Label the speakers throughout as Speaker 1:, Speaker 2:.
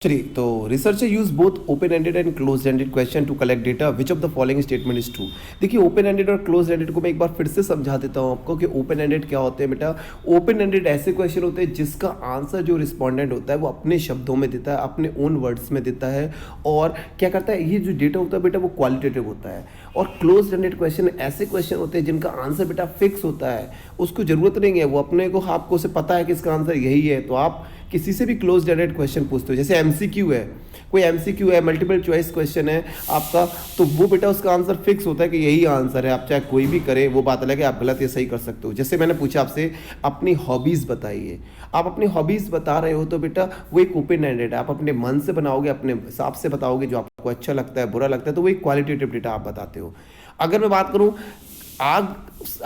Speaker 1: चलिए, तो researcher use both open ended and close ended question to collect data which of the following statement is true. देखिए, open ended और close ended को मैं एक बार फिर से समझा देता हूँ आपको कि ओपन एंडेड क्या होते हैं। बेटा, ओपन एंडेड ऐसे क्वेश्चन होते हैं जिसका आंसर जो रिस्पॉन्डेंट होता है वो अपने शब्दों में देता है, अपने ओन वर्ड्स में देता है, और क्या करता है, ये जो डेटा होता है बेटा वो क्वालिटेटिव होता है। और क्लोज एंडेड क्वेश्चन ऐसे क्वेश्चन होते हैं जिनका आंसर बेटा फिक्स होता है, उसको जरूरत नहीं है, वो अपने को आपको से पता है कि इसका आंसर यही है, तो आप किसी से भी क्लोज एंडेड क्वेश्चन पूछते हो। जैसे एमसीक्यू है, कोई एमसीक्यू है, मल्टीपल चॉइस क्वेश्चन है आपका, तो वो बेटा उसका आंसर फिक्स होता है कि यही आंसर है, आप चाहे कोई भी करे, वो बात अलग है, आप गलत या सही कर सकते हो। जैसे मैंने पूछा आपसे अपनी हॉबीज़ बताइए, आप अपनी हॉबीज़ बता रहे हो, तो बेटा वो एक ओपन एंडेड है, आप अपने मन से बनाओगे, अपने हिसाब से बताओगे, जो आपको अच्छा लगता है, बुरा लगता है, तो वो एक क्वालिटेटिव डेटा आप बताते हो। अगर मैं बात करूँ, आग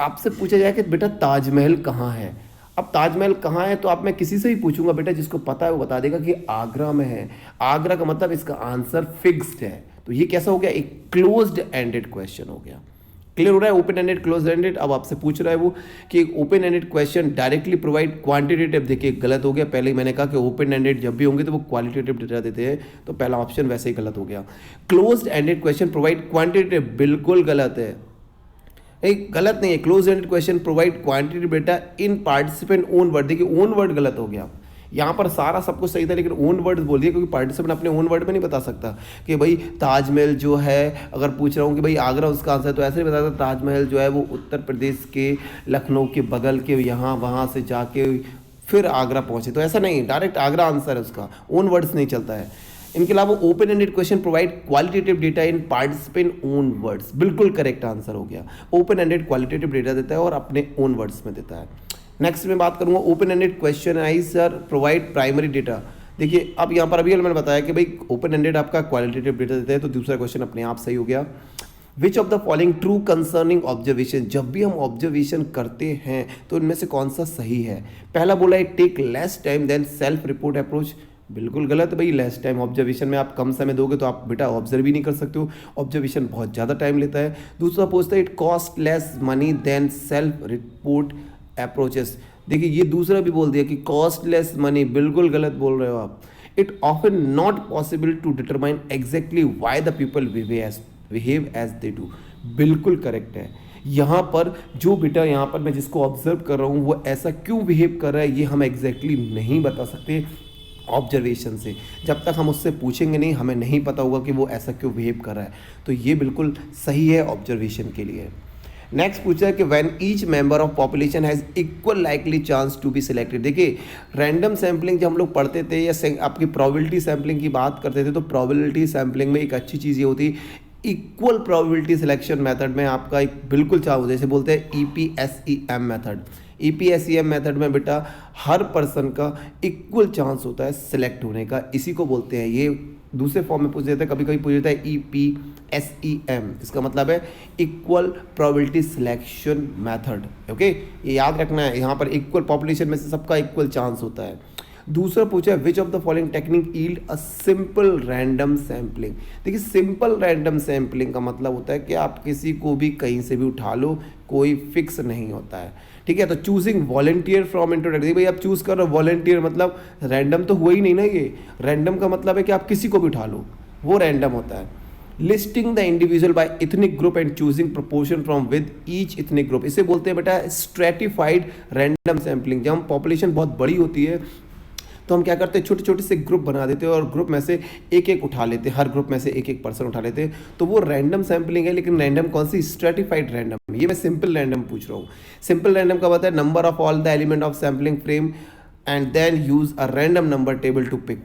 Speaker 1: आपसे पूछा जाए कि बेटा ताजमहल कहाँ है, अब ताजमहल कहाँ है, तो आप मैं किसी से भी पूछूंगा बेटा, जिसको पता है वो बता देगा कि आगरा में है। आगरा का मतलब इसका आंसर फिक्स्ड है। तो ये कैसा हो गया, एक क्लोज्ड एंडेड क्वेश्चन हो गया। क्लियर हो रहा है, ओपन एंडेड क्लोज एंडेड। अब आपसे पूछ रहा है वो कि open ended question directly provide quantitative, देखिए गलत हो गया। पहले ही मैंने कहा कि ओपन एंडेड जब भी होंगे तो वो क्वालिटेटिव डेटा देते हैं, तो पहला ऑप्शन वैसे ही गलत हो गया। Closed ended question provide quantitative, बिल्कुल गलत है, एक गलत नहीं है। Close ended question provide quantity data in participant own word, देखिए ओन वर्ड गलत हो गया। यहाँ पर सारा सब कुछ सही था, लेकिन ओन वर्ड बोल दिया, क्योंकि पार्टिसिपेंट अपने ओन वर्ड में नहीं बता सकता कि भाई ताजमहल जो है, अगर पूछ रहा हूँ कि भाई आगरा उसका आंसर, तो ऐसे नहीं बता सकता ताजमहल जो है वो उत्तर प्रदेश के लखनऊ के बगल के यहाँ वहाँ से जाके फिर आगरा पहुँचे, तो ऐसा नहीं, डायरेक्ट आगरा आंसर है उसका, ओन वर्ड्स नहीं चलता है। इनके अलावा open ended question provide qualitative data in participant own words, बिल्कुल करेक्ट आंसर हो गया। ओपन एंडेड क्वालिटेटिव डेटा देता है और अपने ओन वर्ड्स में देता है। नेक्स्ट में बात करूंगा, open ended question answer provide primary data. देखिए, अब यहाँ पर अभी मैंने बताया कि भाई ओपन एंडेड आपका क्वालिटेटिव डेटा देता है, तो दूसरा क्वेश्चन अपने आप सही हो गया। विच of the following true concerning observation, जब भी हम ऑब्जर्वेशन करते हैं तो इनमें से कौन सा सही है। पहला बोला है take less time than self report approach, बिल्कुल गलत भाई। लेस टाइम ऑब्जर्वेशन में आप कम समय दोगे तो आप बेटा ऑब्जर्व ही नहीं कर सकते हो, ऑब्जर्वेशन बहुत ज़्यादा टाइम लेता है। दूसरा पूछता है it cost less money than self report approaches, देखिए ये दूसरा भी बोल दिया कि कॉस्ट लेस मनी, बिल्कुल गलत बोल रहे हो आप। It often not possible to determine exactly why the people behave as they do, बिल्कुल करेक्ट है। यहाँ पर जो बेटा, यहाँ पर मैं जिसको ऑब्जर्व कर रहा हूँ वो ऐसा क्यों बिहेव कर रहा है, ये हम एग्जैक्टली नहीं बता सकते ऑब्जर्वेशन से। जब तक हम उससे पूछेंगे नहीं, हमें नहीं पता होगा कि वो ऐसा क्यों बिहेव कर रहा है, तो ये बिल्कुल सही है ऑब्जर्वेशन के लिए। नेक्स्ट पूछा है कि when each member of population has equal likely chance to be selected. देखिए, रैंडम सैम्पलिंग जब हम लोग पढ़ते थे या आपकी प्रोबेबिलिटी सैम्पलिंग की बात करते थे, तो प्रोबेबिलिटी सैम्पलिंग में एक अच्छी चीज़ ये होती, इक्वल प्रोबेबिलिटी सिलेक्शन मेथड में आपका एक बिल्कुल चांस, जैसे बोलते हैं EPSEM मेथड। EPSEM मेथड में बेटा हर पर्सन का इक्वल चांस होता है सिलेक्ट होने का, इसी को बोलते हैं, ये दूसरे फॉर्म में पूछ देते हैं, कभी कभी पूछ देता है EPSEM, इसका मतलब है equal probability selection method. Okay, ये याद रखना है, यहाँ पर इक्वल पॉपुलेशन में से सबका इक्वल चांस होता है। दूसरा पूछा है which of the following technique yield a simple random sampling. देखिए, सिंपल रैंडम सैम्पलिंग का मतलब होता है कि आप किसी को भी कहीं से भी उठा लो, कोई फिक्स नहीं होता है, ठीक है। तो चूजिंग वॉलंटियर फ्रॉम इंट्रोडक्शन, भाई आप चूज कर रहे हो, वॉलंटियर मतलब रैंडम तो हुआ ही नहीं ना, ये रैंडम का मतलब है कि आप किसी को भी उठा लो, वो रैंडम होता है। Listing the individual bye ethnic group and choosing proportion from with each ethnic group, इसे बोलते हैं बेटा स्ट्रेटिफाइड रैंडम सैम्पलिंग। जब पॉपुलेशन बहुत बड़ी होती है तो हम क्या करते हैं, छोटे छोटे से ग्रुप बना देते हैं और ग्रुप में से एक एक उठा लेते हैं, हर ग्रुप में से एक एक पर्सन उठा लेते हैं, तो वो रैंडम सैम्पलिंग है। लेकिन रैंडम कौन सी, स्ट्रेटिफाइड रैंडम, ये मैं सिंपल रैंडम पूछ रहा हूँ। सिंपल रैंडम का बताया number of all the element of sampling frame and then use a random number table to pick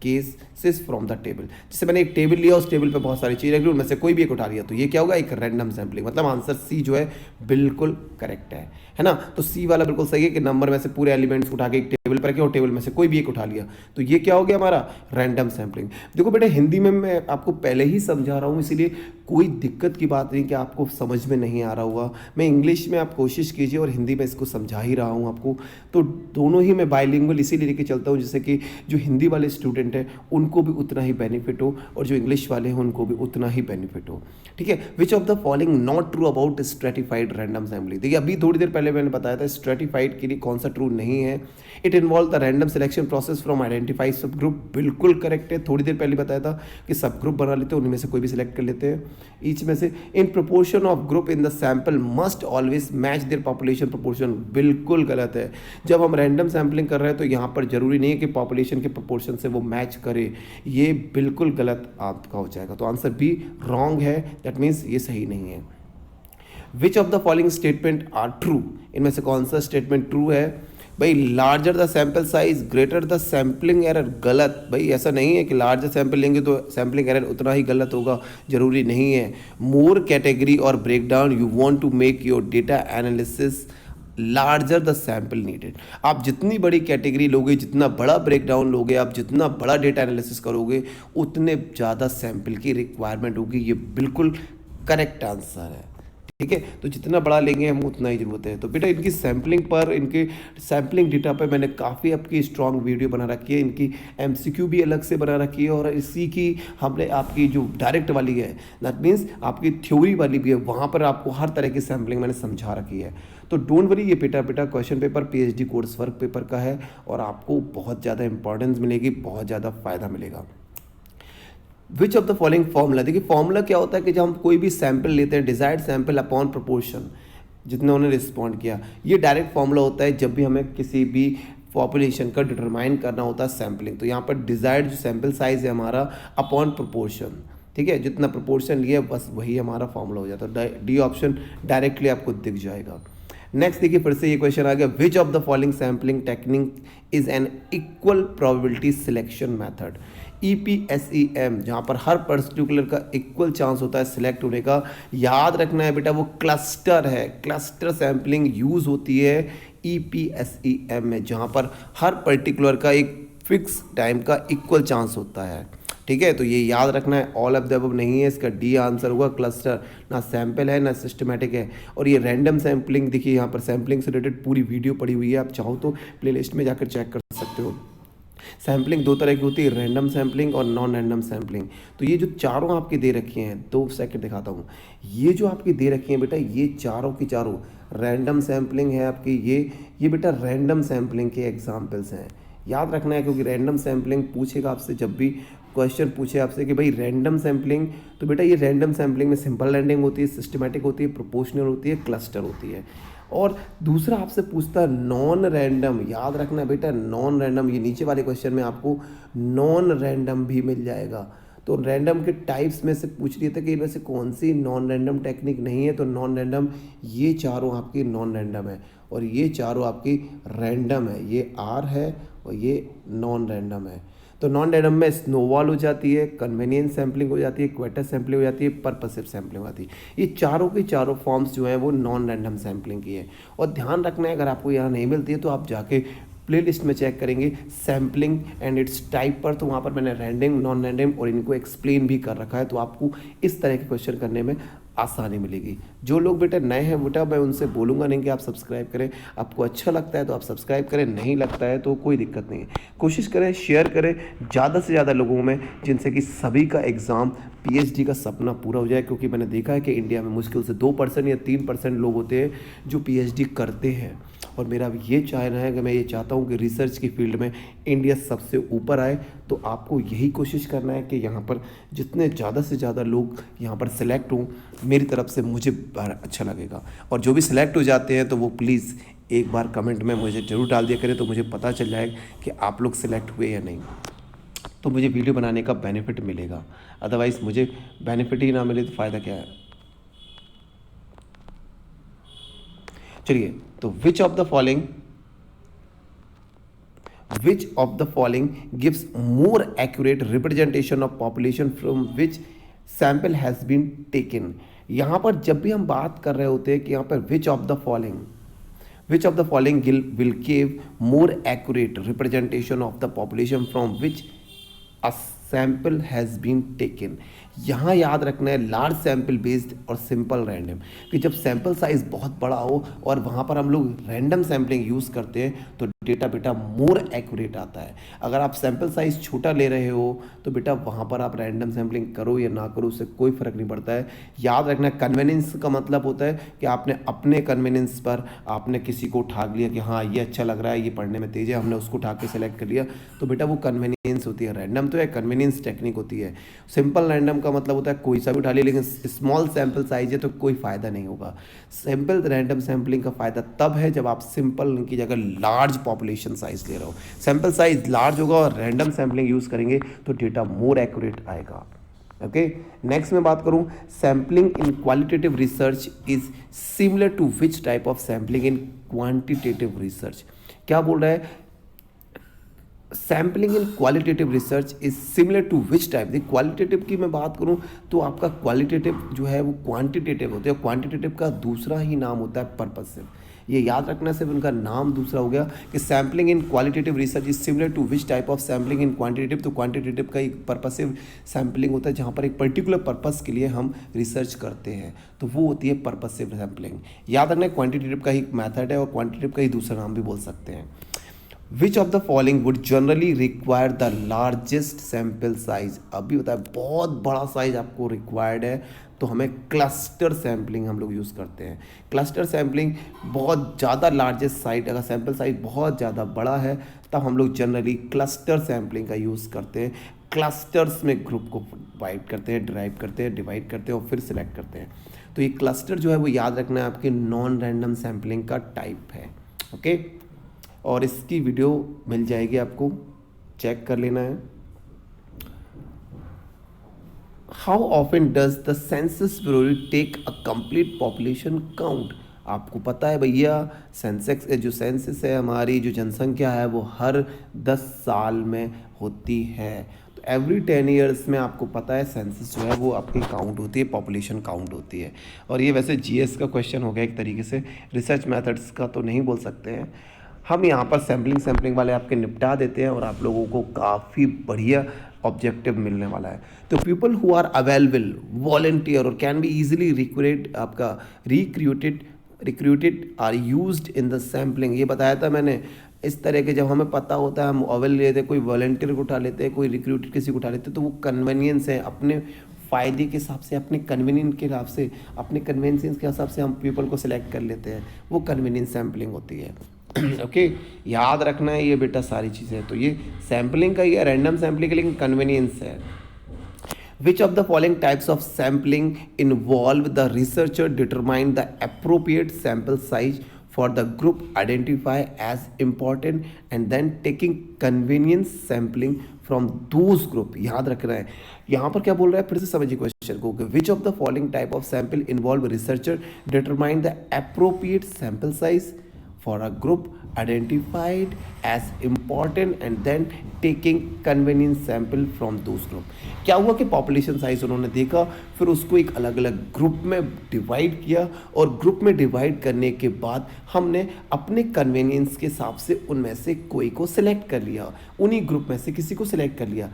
Speaker 1: cases from the table. जैसे मैंने एक टेबल लिया, उस टेबल पे बहुत सारी चीज़ें रखी, उनमें से कोई भी एक उठा लिया, तो ये क्या होगा, एक रैंडम सैम्पलिंग। मतलब आंसर सी जो है बिल्कुल करेक्ट है ना। तो सी वाला बिल्कुल सही है कि नंबर में से पूरे एलिमेंट्स उठा के एक टेबल पर रखे और टेबल में से कोई भी एक उठा लिया, तो ये क्या हो गया हमारा रैंडम सैम्पलिंग। देखो बेटा, हिंदी में मैं आपको पहले ही समझा रहा हूँ, इसीलिए कोई दिक्कत की बात नहीं कि आपको समझ में नहीं आ रहा होगा। मैं इंग्लिश में आप कोशिश कीजिए और हिंदी में इसको समझा ही रहा हूँ आपको, तो दोनों ही मैं बाइलिंगुअल इसीलिए लेके चलता हूँ, जिससे कि जो हिंदी वाले स्टूडेंट हैं उनको भी उतना ही बेनिफिट हो और जो इंग्लिश वाले हैं उनको भी उतना ही बेनिफिट हो, ठीक है। Which of the following not true about stratified random sampling, देखिए अभी थोड़ी देर पहले पहले मैंने बताया था स्ट्रेटिफाइड के लिए कौन सा ट्रू नहीं है। It involve the random selection process from identify सब ग्रुप, बिल्कुल करेक्ट है। थोड़ी देर पहले बताया था कि सब ग्रुप बना लेते हैं, उनमें से कोई भी सिलेक्ट कर लेते हैं ईच में से। In proportion of group in the sample must always match their population proportion, बिल्कुल गलत है। जब हम रैंडम सैम्पलिंग कर रहे हैं तो यहाँ पर जरूरी नहीं है कि पॉपुलेशन के प्रोपोर्शन से वो मैच करे, ये बिल्कुल गलत आपका हो जाएगा। तो आंसर बी रॉन्ग है, दैट मीन्स ये सही नहीं है। Which of the following statement are true, इनमें से कौन सा स्टेटमेंट ट्रू है? भाई larger the sample size greater the sampling error, गलत। भाई ऐसा नहीं है कि लार्जर सैंपल लेंगे तो सैम्पलिंग एरर उतना ही गलत होगा, जरूरी नहीं है। मोर कैटेगरी और break down you want to make your data analysis larger the sample needed. आप जितनी बड़ी कैटेगरी लोगे, जितना बड़ा ब्रेक डाउन लोगे, आप जितना बड़ा डेटा एनालिसिस करोगे, उतने ज़्यादा सैंपल की रिक्वायरमेंट होगी। ये बिल्कुल करेक्ट आंसर है, ठीक है। तो जितना बड़ा लेंगे हम उतना ही ज़रूरत है। तो बेटा इनकी सैम्पलिंग पर, इनके सैम्पलिंग डेटा पर मैंने काफ़ी आपकी स्ट्रॉन्ग वीडियो बना रखी है, इनकी MCQ भी अलग से बना रखी है, और इसी की हमने आपकी जो डायरेक्ट वाली है, दैट मीन्स आपकी थ्योरी वाली भी है, वहाँ पर आपको हर तरह की सैम्पलिंग मैंने समझा रखी है। तो डोंट वरी, ये बेटा question paper PhD course work paper का है और आपको बहुत ज़्यादा इंपॉर्टेंस मिलेगी, बहुत ज़्यादा फ़ायदा मिलेगा। विच ऑफ द फॉलोइंग फॉर्मूला, देखिए फॉर्मूला क्या होता है कि जब हम कोई भी सैंपल लेते हैं, डिजायर्ड सैंपल अपॉन प्रोपोर्शन, जितने उन्होंने रिस्पॉन्ड किया, ये डायरेक्ट फॉर्मूला होता है जब भी हमें किसी भी पॉपुलेशन का डिटरमाइन करना होता है सैम्पलिंग। तो यहाँ पर डिजायर्ड जो सैंपल साइज है हमारा अपॉन प्रोपोर्शन, ठीक है, जितना प्रोपोर्शन लिया बस वही हमारा फॉर्मूला हो जाता है। डी ऑप्शन डायरेक्टली आपको दिख जाएगा। नेक्स्ट देखिए फिर से ये क्वेश्चन आ गया, विच of the following sampling technique is an equal probability selection method. EPSEM, जहाँ पर हर पर्टिकुलर का इक्वल चांस होता है सिलेक्ट होने का, याद रखना है बेटा वो क्लस्टर है, क्लस्टर सैम्पलिंग यूज़ होती है EPSEM में, जहाँ पर हर पर्टिकुलर का एक फिक्स टाइम का इक्वल चांस होता है, ठीक है। तो ये याद रखना है, ऑल ऑफ द अबव नहीं है, इसका डी आंसर होगा क्लस्टर। ना सैंपल है ना सिस्टमेटिक है। और ये रैंडम सैम्पलिंग, देखिए यहाँ पर सैम्पलिंग से रिलेटेड पूरी वीडियो पड़ी हुई है, आप चाहो तो प्लेलिस्ट में जाकर चेक कर सकते हो। सैम्पलिंग दो तरह की होती है, रैंडम सैम्पलिंग और नॉन रैंडम सैम्पलिंग। तो ये जो चारों आपकी दे रखी हैं, 2 सेकंड दिखाता हूँ, ये जो आपकी दे रखी हैं बेटा, ये चारों की चारों रैंडम सैम्पलिंग है आपकी। ये बेटा रैंडम सैम्पलिंग के एग्जाम्पल्स हैं, याद रखना है, क्योंकि रैंडम सैम्पलिंग पूछेगा आपसे, जब भी क्वेश्चन पूछे आपसे कि भाई रैंडम सैम्पलिंग, तो बेटा ये रैंडम सैम्पलिंग में सिंपल रैंडम होती है, सिस्टमेटिक होती है, प्रोपोर्शनल होती है, क्लस्टर होती है। और दूसरा आपसे पूछता है नॉन रैंडम, याद रखना बेटा नॉन रैंडम, ये नीचे वाले क्वेश्चन में आपको नॉन रैंडम भी मिल जाएगा। तो रैंडम के टाइप्स में से पूछ रही था कि इनमें से कौन सी नॉन रैंडम टेक्निक नहीं है, तो नॉन रैंडम, ये चारों आपकी नॉन रैंडम है और ये चारों आपकी रैंडम है, ये आर है और ये नॉन रैंडम है। तो नॉन रैंडम में स्नोबॉल हो जाती है, कन्वीनियंस सैम्पलिंग हो जाती है, क्वेटस सैम्पलिंग हो जाती है, पर्पसिव सैम्पलिंग हो जाती है। ये चारों की चारों फॉर्म्स जो हैं वो नॉन रैंडम सैम्पलिंग की है। और ध्यान रखना है, अगर आपको यहाँ नहीं मिलती है तो आप जाके प्लेलिस्ट में चेक करेंगे सैम्पलिंग एंड इट्स टाइप पर, तो वहाँ पर मैंने रैंडम, नॉन रैंडम और इनको एक्सप्लेन भी कर रखा है, तो आपको इस तरह के क्वेश्चन करने में आसानी मिलेगी। जो लोग बेटा नए हैं बेटा, मैं उनसे बोलूँगा नहीं कि आप सब्सक्राइब करें, आपको अच्छा लगता है तो आप सब्सक्राइब करें, नहीं लगता है तो कोई दिक्कत नहीं है। कोशिश करें, शेयर करें ज़्यादा से ज़्यादा लोगों में, जिनसे कि सभी का एग्ज़ाम PhD का सपना पूरा हो जाए। क्योंकि मैंने देखा है कि इंडिया में मुश्किल से 2% या 3% लोग होते हैं जो PhD करते हैं, और मेरा ये चाहना है कि मैं ये चाहता हूँ कि रिसर्च की फील्ड में इंडिया सबसे ऊपर आए। तो आपको यही कोशिश करना है कि यहाँ पर जितने ज़्यादा से ज़्यादा लोग यहाँ पर सिलेक्ट हों, मेरी तरफ से मुझे अच्छा लगेगा। और जो भी सिलेक्ट हो जाते हैं तो वो प्लीज़ एक बार कमेंट में मुझे ज़रूर डाल दिया करें, तो मुझे पता चल जाएगा कि आप लोग सिलेक्ट हुए या नहीं, तो मुझे वीडियो बनाने का बेनिफिट मिलेगा। अदरवाइज़ मुझे बेनिफिट ही ना मिले तो फ़ायदा क्या है। चलिए, तो which of the following gives more accurate representation of population from which sample has been taken. यहाँ पर जब भी हम बात कर रहे होते हैं कि यहाँ पर which of the following will give more accurate representation of the population from which a sample has been taken. यहाँ याद रखना है लार्ज सैंपल बेस्ड और सिंपल रैंडम, कि जब सैंपल साइज़ बहुत बड़ा हो और वहाँ पर हम लोग रैंडम सैम्पलिंग यूज़ करते हैं तो डेटा बेटा मोर एक्यूरेट आता है। अगर आप सैंपल साइज़ छोटा ले रहे हो तो बेटा वहाँ पर आप रैंडम सैम्पलिंग करो या ना करो उससे कोई फ़र्क नहीं पड़ता है। याद रखना कन्वीनियंस का मतलब होता है कि आपने अपने कन्वीनियंस पर आपने किसी को उठा लिया कि हाँ ये अच्छा लग रहा है, ये पढ़ने में तेज़ है, हमने उसको उठा के सेलेक्ट कर लिया, तो बेटा वो कन्वीनियंस होती है। रैंडम तो है, कन्वीनियंस टेक्निक होती है। सिंपल रैंडम का मतलब होता है कोई सा भी उठा लिया, लेकिन स्मॉल सैंपल साइज है तो कोई फ़ायदा नहीं होगा। सिंपल रैंडम सैम्पलिंग का फ़ायदा तब है जब आप सिंपल की जगह लार्ज पॉपुलेशन साइज ले रहे हो। सैंपल साइज लार्ज होगा और रैंडम सैम्पलिंग यूज़ करेंगे तो डेटा मोर एक्यूरेट आएगा। ओके, नेक्स्ट मैं बात करूं, sampling in qualitative research is similar to which type of sampling in quantitative research. क्या बोल रहा है, sampling in qualitative research is similar to which type. The qualitative की मैं बात करूं तो आपका क्वालिटेटिव जो है वो क्वांटिटेटिव होता है, क्वांटिटेटिव का दूसरा ही नाम होता है पर्पसिव। ये याद रखना, सिर्फ उनका नाम दूसरा हो गया कि sampling in qualitative research is similar to which type of sampling in quantitative. तो क्वांटिटेटिव का एक पर्पसिव सैम्पलिंग होता है जहाँ पर एक पर्टिकुलर पर्पस के लिए हम रिसर्च करते हैं, तो वो होती है पर्पसिव सैम्पलिंग। याद रखना क्वांटिटेटिव का ही मैथड है और क्वांटिटेटिव का ही दूसरा नाम भी बोल सकते हैं। विच of the following would generally require the largest sample size. अभी होता है बहुत बड़ा साइज आपको रिक्वायर्ड है तो हमें क्लस्टर सैम्पलिंग हम लोग यूज़ करते हैं। क्लस्टर सैम्पलिंग बहुत ज़्यादा लार्जेस्ट साइज, अगर सैम्पल साइज बहुत ज़्यादा बड़ा है तब हम लोग जनरली क्लस्टर सैम्पलिंग का यूज़ करते हैं। क्लस्टर्स में ग्रुप को डिवाइड करते हैं, डिवाइड करते हैं और फिर सिलेक्ट करते हैं। तो ये क्लस्टर जो है वो याद रखना है आपके नॉन रैंडम सैम्पलिंग का टाइप है। ओके, और इसकी वीडियो मिल जाएगी आपको, चेक कर लेना है। How often does the census bureau take a complete population count. आपको पता है भैया सेंसेक्स जो सेंसस है, हमारी जो जनसंख्या है वो हर 10 साल में होती है। तो एवरी 10 ईयर्स में आपको पता है सेंसस जो है वो आपकी काउंट होती है, पॉपुलेशन काउंट होती है। और ये वैसे जीएस का क्वेश्चन हो गया एक तरीके से, रिसर्च मेथड्स का तो नहीं बोल सकते हैं हम। यहाँ पर सैम्पलिंग वाले आपके निपटा देते हैं और आप लोगों को काफ़ी बढ़िया ऑब्जेक्टिव मिलने वाला है। तो people who are available volunteer और can be easily recruited or used in the sampling. ये बताया था मैंने, इस तरह के जब हमें पता होता है हम अवेल लेते हैं, कोई वॉलंटियर को उठा लेते हैं, कोई रिक्रूटेड किसी को उठा लेते हैं, तो वो कन्वीनियंस है, अपने फ़ायदे के हिसाब से, अपने कन्वीनियंस के हिसाब से, अपने कन्वीनियंस के हिसाब से हम पीपल को सिलेक्ट कर लेते हैं, वो कन्वीनियंस सैम्पलिंग होती है। ओके, याद रखना है ये बेटा सारी चीज़ें। तो ये सैम्पलिंग का ही है, रैंडम सैम्पलिंग का, लेकिन कन्वीनियंस है। Which of the following types of sampling involve the researcher determine the appropriate sample size for the group identify as important and then taking convenience sampling from those group। याद रखना है यहाँ पर क्या बोल रहा है, फिर से समझिए क्वेश्चन को। Which of the following type of sample involve researcher determine the appropriate sample size for a group identified as important and then taking convenience sample from those group। क्या हुआ कि पॉपुलेशन साइज उन्होंने देखा, फिर उसको एक अलग अलग ग्रुप में डिवाइड किया और ग्रुप में डिवाइड करने के बाद हमने अपने कन्वीनियंस के हिसाब से उनमें से कोई को सिलेक्ट कर लिया, उन्हीं ग्रुप में से किसी को सिलेक्ट कर लिया।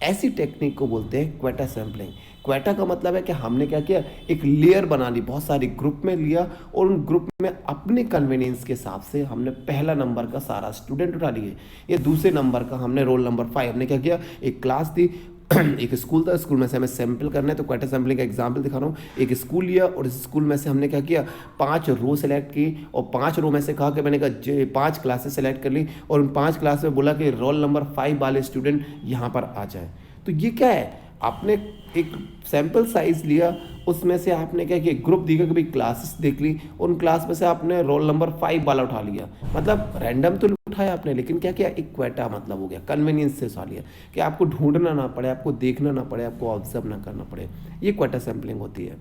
Speaker 1: ऐसी टेक्निक को बोलते हैं क्वेटा सैम्पलिंग। क्वेटा का मतलब है कि हमने क्या किया, एक लेयर बना ली, बहुत सारी ग्रुप में लिया और उन ग्रुप में अपने कन्वीनियंस के हिसाब से हमने पहला नंबर का सारा स्टूडेंट उठा लिए, ये दूसरे नंबर का हमने रोल नंबर 5, हमने क्या किया, एक क्लास थी एक स्कूल था, स्कूल में से हमें सैंपल करना है तो क्वेटा सैम्पलिंग का एग्जाम्पल दिखा रहा हूँ। एक स्कूल लिया और इस स्कूल में से हमने क्या किया, 5 रो सेलेक्ट की और 5 रो में से कहा कि मैंने कहा 5 क्लासेस सेलेक्ट कर ली और उन 5 क्लास में बोला कि रोल नंबर 5 वाले स्टूडेंट यहाँ पर आ जाए। तो ये क्या है, आपने एक सैंपल साइज लिया, उसमें से आपने क्या किया, ग्रुप दिखा कि भाई क्लासेस देख ली, उन क्लास में से आपने रोल नंबर 5 वाला उठा लिया, मतलब रैंडम तो उठाया आपने, लेकिन क्या किया, एक क्वेटा मतलब हो गया, कन्वीनियंस से उठा लिया कि आपको ढूंढना ना पड़े, आपको देखना ना पड़े, आपको ऑब्जर्व ना करना पड़े। ये क्वेटा सैम्पलिंग होती है।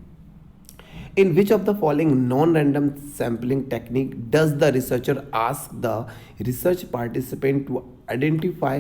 Speaker 1: In which of the following non-random sampling technique does the researcher ask the research participant to identify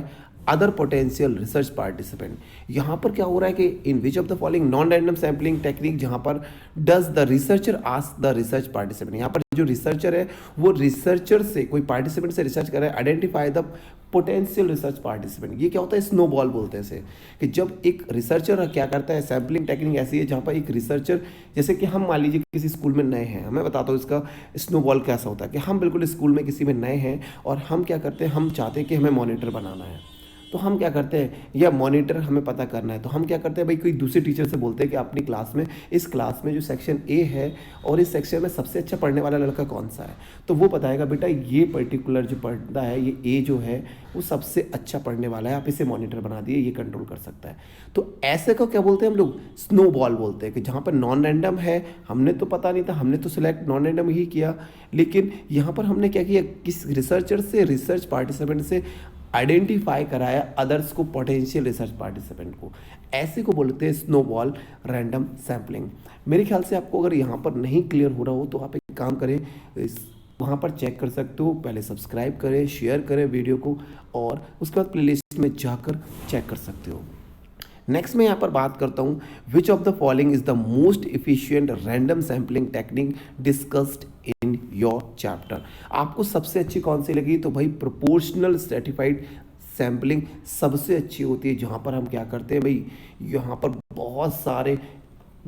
Speaker 1: other potential research participant. यहाँ पर क्या हो रहा है कि in which of the following non random sampling technique, जहाँ पर does the researcher ask the research participant, यहाँ पर जो रिसर्चर है वो रिसर्चर से, कोई पार्टिसिपेंट से रिसर्च कर रहा है, identify the potential research participant. ये क्या होता है, स्नोबॉल बोलते हैं इसे, कि जब एक रिसर्चर क्या करता है, सैम्पलिंग टेक्निक ऐसी है जहाँ पर एक रिसर्चर, जैसे कि हम मान लीजिए किसी स्कूल में नए हैं, मैं बताता हूँ इसका स्नोबॉल कैसा होता है, कि हम बिल्कुल स्कूल में किसी में नए हैं और हम क्या करते हैं, हम चाहते हैं कि हमें मॉनिटर बनाना है। तो हम क्या करते हैं, या मॉनिटर हमें पता करना है, तो हम क्या करते हैं भाई, कोई दूसरे टीचर से बोलते हैं कि अपनी क्लास में, इस क्लास में जो सेक्शन ए है और इस सेक्शन में सबसे अच्छा पढ़ने वाला लड़का कौन सा है, तो वो बताएगा बेटा ये पर्टिकुलर जो पढ़ता है, ये ए जो है वो सबसे अच्छा पढ़ने वाला है, आप इसे मॉनिटर बना दिए, ये कंट्रोल कर सकता है। तो ऐसे को क्या बोलते हैं हम लोग, स्नोबॉल बोलते हैं, कि जहाँ पर नॉन रैंडम है, हमने तो पता नहीं था, हमने तो सिलेक्ट नॉन रैंडम ही किया, लेकिन यहाँ पर हमने क्या किया, किस रिसर्चर से, रिसर्च पार्टिसिपेंट से आइडेंटिफाई कराया अदर्स को, पोटेंशियल रिसर्च पार्टिसिपेंट को, ऐसे को बोलते हैं स्नोबॉल रैंडम सैम्पलिंग। मेरे ख्याल से आपको अगर यहाँ पर नहीं क्लियर हो रहा हो तो आप एक काम करें, वहाँ पर चेक कर सकते हो, पहले सब्सक्राइब करें, शेयर करें वीडियो को, और उसके बाद प्लेलिस्ट में जाकर चेक कर सकते हो। नेक्स्ट मैं यहाँ पर बात करता हूँ, विच of the following is the most efficient random sampling technique discussed in your chapter. आपको सबसे अच्छी कौन सी लगी, तो भाई प्रोपोर्शनल स्ट्रेटिफाइड सैम्पलिंग सबसे अच्छी होती है, जहाँ पर हम क्या करते हैं भाई, यहाँ पर बहुत सारे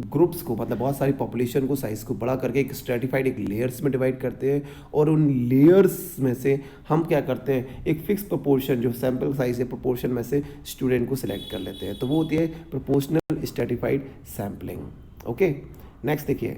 Speaker 1: ग्रुप्स को, मतलब बहुत सारी पॉपुलेशन को, साइज को बड़ा करके एक स्ट्रेटिफाइड, एक लेयर्स में डिवाइड करते हैं, और उन लेयर्स में से हम क्या करते हैं, एक फिक्स प्रोपोर्शन, जो सैम्पल साइज है प्रोपोर्शन में से स्टूडेंट को सिलेक्ट कर लेते हैं, तो वो होती है proportional stratified sampling. Okay, next देखिए,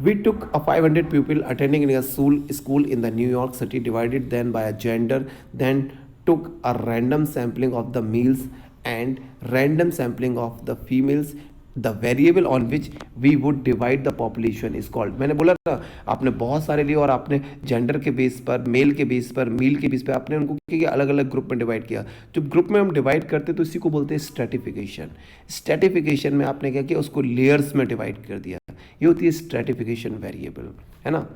Speaker 1: we took a 500 people attending in a school in the New York City, divided then by a gender, then took a random sampling of the males and random sampling of the females. The variable on which we would divide the population is called, मैंने बोला ना, आपने बहुत सारे लिए और आपने gender के बेस पर, मेल के बेस पर, मील के बेस पर आपने उनको क्या अलग अलग ग्रुप में डिवाइड किया। जब ग्रुप में हम डिवाइड करते हैं तो इसी को बोलते हैं स्ट्रेटिफिकेशन। स्ट्रेटिफिकेशन में आपने क्या किया, उसको लेयर्स में डिवाइड कर दिया, ये होती है स्ट्रेटिफिकेशन वेरिएबल, है ना।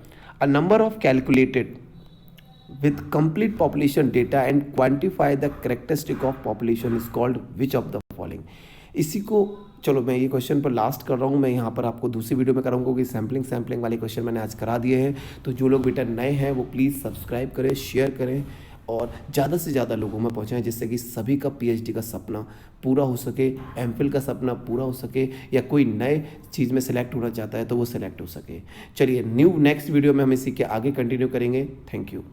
Speaker 1: A number of calculated with complete population data and quantify the characteristic of population is called which of the following। इसी को, चलो मैं ये क्वेश्चन पर लास्ट कर रहा हूँ, मैं यहाँ पर आपको दूसरी वीडियो में कराऊंगा कि सैम्पलिंग वाले क्वेश्चन मैंने आज करा दिए हैं। तो जो लोग बेटा नए हैं वो प्लीज़ सब्सक्राइब करें, शेयर करें और ज़्यादा से ज़्यादा लोगों में पहुँचाएं, जिससे कि सभी का पीएचडी का सपना पूरा हो सके, एमफिल का सपना पूरा हो सके, या कोई नए चीज़ में सेलेक्ट होना चाहता है तो वो सिलेक्ट हो सके। चलिए नेक्स्ट वीडियो में हम इसी के आगे कंटिन्यू करेंगे। Thank you.